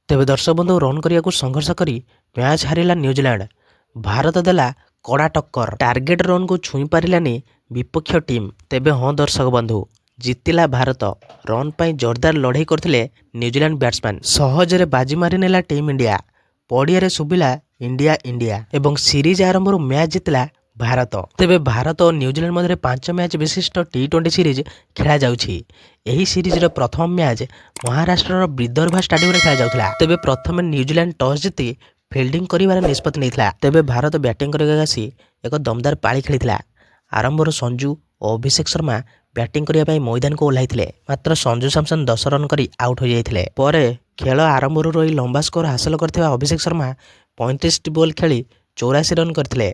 ତେବେ ଦର୍ଶକ ବନ୍ଧୁ ରନ୍ କରିବାକୁ ସଂଘର୍ଷ କରି ମ୍ୟାଚ୍ ହାରିଲା ନ୍ୟୁଜିଲାଣ୍ଡ। ଭାରତ ଦେଲା କଡ଼ା ଟକ୍କର। ଟାର୍ଗେଟ ରନ୍କୁ ଛୁଇଁ ପାରିଲାନି ବିପକ୍ଷ ଟିମ୍। ତେବେ ହଁ ଦର୍ଶକ ବନ୍ଧୁ, ଜିତିଲା ଭାରତ। ରନ୍ ପାଇଁ ଜୋରଦାର ଲଢ଼େଇ କରିଥିଲେ ନ୍ୟୁଜିଲାଣ୍ଡ ବ୍ୟାଟ୍ସମ୍ୟାନ୍। ସହଜରେ ବାଜି ମାରିନେଲା ଟିମ୍ ଇଣ୍ଡିଆ। ପଡ଼ିଆରେ ଶୁଭିଲା ଇଣ୍ଡିଆ ଇଣ୍ଡିଆ ଏବଂ ସିରିଜ୍ ଆରମ୍ଭରୁ ମ୍ୟାଚ୍ ଜିତିଲା ଭାରତ। ତେବେ ଭାରତ ଓ ନ୍ୟୁଜିଲାଣ୍ଡ ମଧ୍ୟରେ 5 ମ୍ୟାଚ୍ ବିଶିଷ୍ଟ ଟି20 ସିରିଜ୍ ଖେଳାଯାଉଛି। ଏହି ସିରିଜର ପ୍ରଥମ ମ୍ୟାଚ୍ ମହାରାଷ୍ଟ୍ରର ବିଦର୍ଭା ଷ୍ଟାଡିୟମରେ ଖେଳାଯାଉଥିଲା। ତେବେ ପ୍ରଥମେ ନ୍ୟୁଜିଲାଣ୍ଡ ଟସ୍ ଜିତି ଫିଲ୍ଡିଂ କରିବାର ନିଷ୍ପତ୍ତି ନେଇଥିଲା। ତେବେ ଭାରତ ବ୍ୟାଟିଂ କରିବାକୁ ଆସି ଏକ ଦମଦାର ପାଳି ଖେଳିଥିଲା। ଆରମ୍ଭରୁ ସଞ୍ଜୁ ଓ ଅଭିଷେକ ଶର୍ମା ବ୍ୟାଟିଂ କରିବା ପାଇଁ ମଇଦାନକୁ ଓହ୍ଲାଇଥିଲେ। ମାତ୍ର ସଞ୍ଜୁ ସାମସନ୍ 10 ରନ୍ କରି ଆଉଟ୍ ହୋଇଯାଇଥିଲେ। ପରେ ଖେଳ ଆରମ୍ଭରୁ ରହି ଲମ୍ବା ସ୍କୋର ହାସଲ କରିଥିବା ଅଭିଷେକ ଶର୍ମା 35ଟି ବଲ୍ ଖେଳି 84 ରନ୍ କରିଥିଲେ।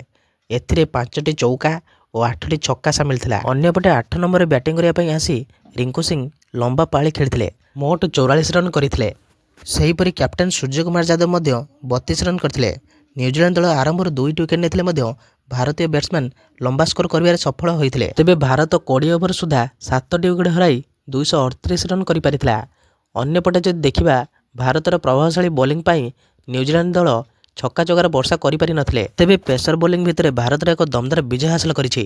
ଏଥିରେ 5ଟି ଚୌକା ଓ 8ଟି ଛକା ସାମିଲ ଥିଲା। ଅନ୍ୟପଟେ 8 ନମ୍ବରରେ ବ୍ୟାଟିଂ କରିବା ପାଇଁ ଆସି ରିଙ୍କୁ ସିଂ ଲମ୍ବା ପାଳି ଖେଳିଥିଲେ। ମୋଟ 44 ରନ୍ କରିଥିଲେ। ସେହିପରି କ୍ୟାପ୍ଟେନ ସୂର୍ଯ୍ୟ କୁମାର ଯାଦବ ମଧ୍ୟ 32 ରନ୍ କରିଥିଲେ। ନ୍ୟୁଜିଲାଣ୍ଡ ଦଳ ଆରମ୍ଭରୁ 2ଟି ୱିକେଟ୍ ନେଇଥିଲେ ମଧ୍ୟ ଭାରତୀୟ ବ୍ୟାଟ୍ସମ୍ୟାନ୍ ଲମ୍ବା ସ୍କୋର କରିବାରେ ସଫଳ ହୋଇଥିଲେ। ତେବେ ଭାରତ 20 ଓଭର ସୁଦ୍ଧା 7ଟି ୱିକେଟ୍ ହରାଇ 238 ରନ୍ କରିପାରିଥିଲା। ଅନ୍ୟପଟେ ଯଦି ଦେଖିବା, ଭାରତର ପ୍ରଭାବଶାଳୀ ବୋଲିଂ ପାଇଁ ନ୍ୟୁଜିଲାଣ୍ଡ ଦଳ ଛକା ଚୌକାର ବର୍ଷା କରିପାରିନଥିଲେ। ତେବେ ପେସର ବୋଲିଂ ଭିତରେ ଭାରତର ଏକ ଦମଦାର ବିଜୟ ହାସଲ କରିଛି।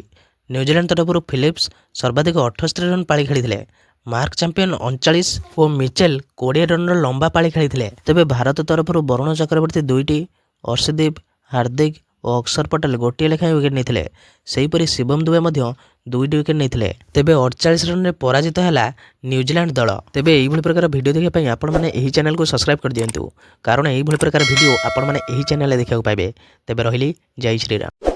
ନ୍ୟୁଜିଲାଣ୍ଡ ତରଫରୁ ଫିଲିପ୍ସ ସର୍ବାଧିକ 78 ରନ୍ ପାଳି ଖେଳିଥିଲେ। ମାର୍କ ଚାମ୍ପିୟନ 39 ଓ ମିଚେଲ 20 ରନ୍ର ଲମ୍ବା ପାଳି ଖେଳିଥିଲେ। ତେବେ ଭାରତ ତରଫରୁ ବରୁଣ ଚକ୍ରବର୍ତ୍ତୀ 2ଟି, ଅର୍ଶଦୀପ, ହାର୍ଦ୍ଦିକ ଓ ଅକ୍ଷର ପଟେଲ ଗୋଟିଏ ଲେଖାଏଁ ୱିକେଟ୍ ନେଇଥିଲେ। ସେହିପରି ଶିବମ ଦୁବେ ମଧ୍ୟ 2ଟି ୱିକେଟ୍ ନେଇଥିଲେ। ତେବେ 48 ରନ୍ରେ ପରାଜିତ ହେଲା ନ୍ୟୁଜିଲାଣ୍ଡ ଦଳ। ତେବେ ଏଇଭଳି ପ୍ରକାର ଭିଡ଼ିଓ ଦେଖିବା ପାଇଁ ଆପଣମାନେ ଏହି ଚ୍ୟାନେଲକୁ ସବସ୍କ୍ରାଇବ୍ କରିଦିଅନ୍ତୁ, କାରଣ ଏଇଭଳି ପ୍ରକାର ଭିଡ଼ିଓ ଆପଣମାନେ ଏହି ଚ୍ୟାନେଲରେ ଦେଖିବାକୁ ପାଇବେ। ତେବେ ରହିଲି, ଜୟ ଶ୍ରୀରାମ।